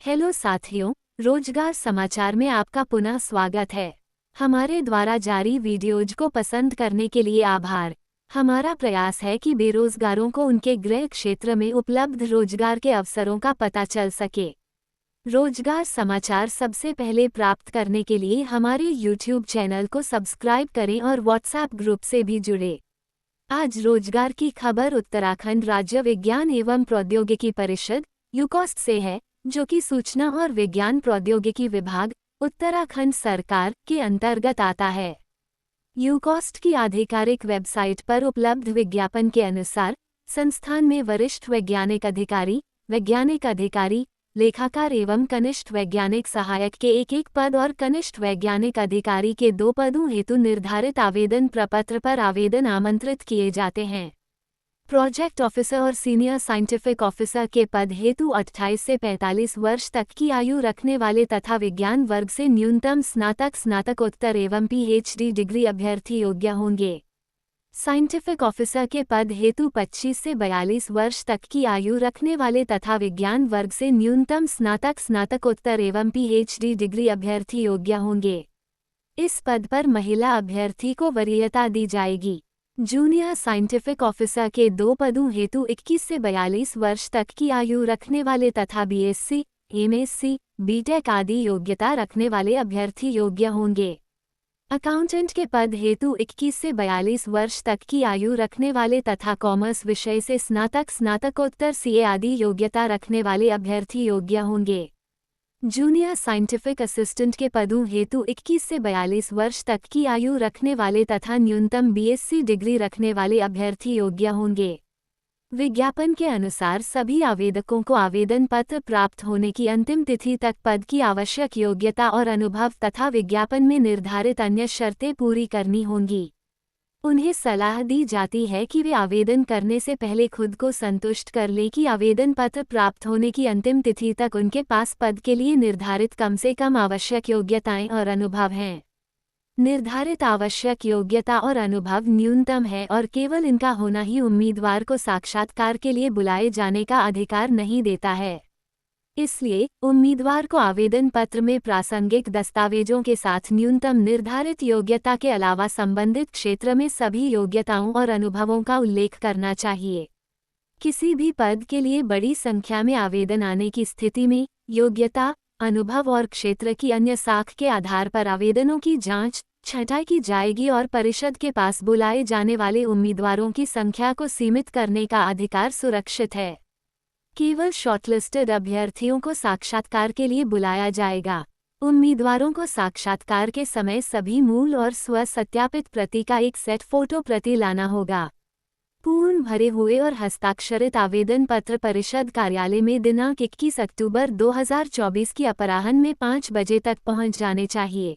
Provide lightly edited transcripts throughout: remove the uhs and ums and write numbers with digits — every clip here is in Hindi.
हेलो साथियों, रोजगार समाचार में आपका पुनः स्वागत है। हमारे द्वारा जारी वीडियोज को पसंद करने के लिए आभार। हमारा प्रयास है कि बेरोजगारों को उनके गृह क्षेत्र में उपलब्ध रोजगार के अवसरों का पता चल सके। रोजगार समाचार सबसे पहले प्राप्त करने के लिए हमारे यूट्यूब चैनल को सब्सक्राइब करें और व्हाट्सएप ग्रुप से भी जुड़े। आज रोजगार की खबर उत्तराखंड राज्य विज्ञान एवं प्रौद्योगिकी परिषद यूकॉस्ट से है, जो कि सूचना और विज्ञान प्रौद्योगिकी विभाग उत्तराखंड सरकार के अंतर्गत आता है। यूकॉस्ट की आधिकारिक वेबसाइट पर उपलब्ध विज्ञापन के अनुसार संस्थान में वरिष्ठ वैज्ञानिक अधिकारी, लेखाकार एवं कनिष्ठ वैज्ञानिक सहायक के एक पद और कनिष्ठ वैज्ञानिक अधिकारी के 2 पदों हेतु निर्धारित आवेदन प्रपत्र पर आवेदन आमंत्रित किए जाते हैं। प्रोजेक्ट ऑफिसर और सीनियर साइंटिफिक ऑफिसर के पद हेतु 28 से 45 वर्ष तक की आयु रखने वाले तथा विज्ञान वर्ग से न्यूनतम स्नातकोत्तर एवं पीएचडी डिग्री अभ्यर्थी योग्य होंगे। साइंटिफिक ऑफिसर के पद हेतु 25 से 42 वर्ष तक की आयु रखने वाले तथा विज्ञान वर्ग से न्यूनतम स्नातकोत्तर एवं पीएचडी डिग्री अभ्यर्थी योग्य होंगे। इस पद पर महिला अभ्यर्थी को वरीयता दी जाएगी। जूनियर साइंटिफिक ऑफिसर के 2 पदों हेतु 21 से 42 वर्ष तक की आयु रखने वाले तथा बीएससी, एमएससी, बीटेक आदि योग्यता रखने वाले अभ्यर्थी योग्य होंगे। अकाउंटेंट के पद हेतु 21 से 42 वर्ष तक की आयु रखने वाले तथा कॉमर्स विषय से स्नातकोत्तर सीए आदि योग्यता रखने वाले अभ्यर्थी योग्य होंगे। जूनियर साइंटिफिक असिस्टेंट के पदों हेतु 21 से 42 वर्ष तक की आयु रखने वाले तथा न्यूनतम बीएससी डिग्री रखने वाले अभ्यर्थी योग्य होंगे। विज्ञापन के अनुसार सभी आवेदकों को आवेदन पत्र प्राप्त होने की अंतिम तिथि तक पद की आवश्यक योग्यता और अनुभव तथा विज्ञापन में निर्धारित अन्य शर्तें पूरी करनी होंगी। उन्हें सलाह दी जाती है कि वे आवेदन करने से पहले खुद को संतुष्ट कर लें कि आवेदन पत्र प्राप्त होने की अंतिम तिथि तक उनके पास पद के लिए निर्धारित कम से कम आवश्यक योग्यताएं और अनुभव हैं। निर्धारित आवश्यक योग्यता और अनुभव न्यूनतम है और केवल इनका होना ही उम्मीदवार को साक्षात्कार के लिए बुलाए जाने का अधिकार नहीं देता है। इसलिए उम्मीदवार को आवेदन पत्र में प्रासंगिक दस्तावेजों के साथ न्यूनतम निर्धारित योग्यता के अलावा संबंधित क्षेत्र में सभी योग्यताओं और अनुभवों का उल्लेख करना चाहिए। किसी भी पद के लिए बड़ी संख्या में आवेदन आने की स्थिति में योग्यता, अनुभव और क्षेत्र की अन्य साख के आधार पर आवेदनों की जांच, छँटाई की जाएगी और परिषद के पास बुलाए जाने वाले उम्मीदवारों की संख्या को सीमित करने का अधिकार सुरक्षित है। केवल शॉर्टलिस्टेड अभ्यर्थियों को साक्षात्कार के लिए बुलाया जाएगा। उम्मीदवारों को साक्षात्कार के समय सभी मूल और स्व सत्यापित प्रति का एक सेट फोटो प्रति लाना होगा। पूर्ण भरे हुए और हस्ताक्षरित आवेदन पत्र परिषद कार्यालय में दिनांक 21 अक्टूबर 2024 की अपराह्न में 5 बजे तक पहुंच जाने चाहिए।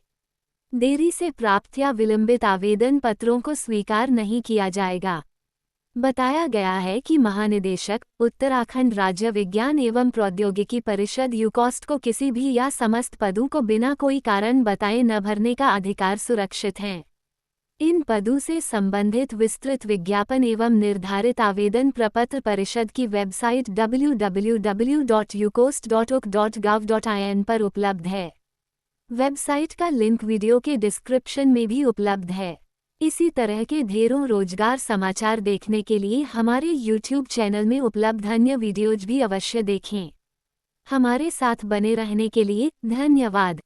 देरी से प्राप्त या विलंबित आवेदन पत्रों को स्वीकार नहीं किया जाएगा। बताया गया है कि महानिदेशक उत्तराखंड राज्य विज्ञान एवं प्रौद्योगिकी परिषद यूकॉस्ट को किसी भी या समस्त पदों को बिना कोई कारण बताए न भरने का अधिकार सुरक्षित है। इन पदों से संबंधित विस्तृत विज्ञापन एवं निर्धारित आवेदन प्रपत्र परिषद की वेबसाइट www.ucost.uc.gov.in पर उपलब्ध है। वेबसाइट का लिंक वीडियो के डिस्क्रिप्शन में भी उपलब्ध है। इसी तरह के ढेरों रोजगार समाचार देखने के लिए हमारे YouTube चैनल में उपलब्ध अन्य वीडियोज भी अवश्य देखें। हमारे साथ बने रहने के लिए धन्यवाद।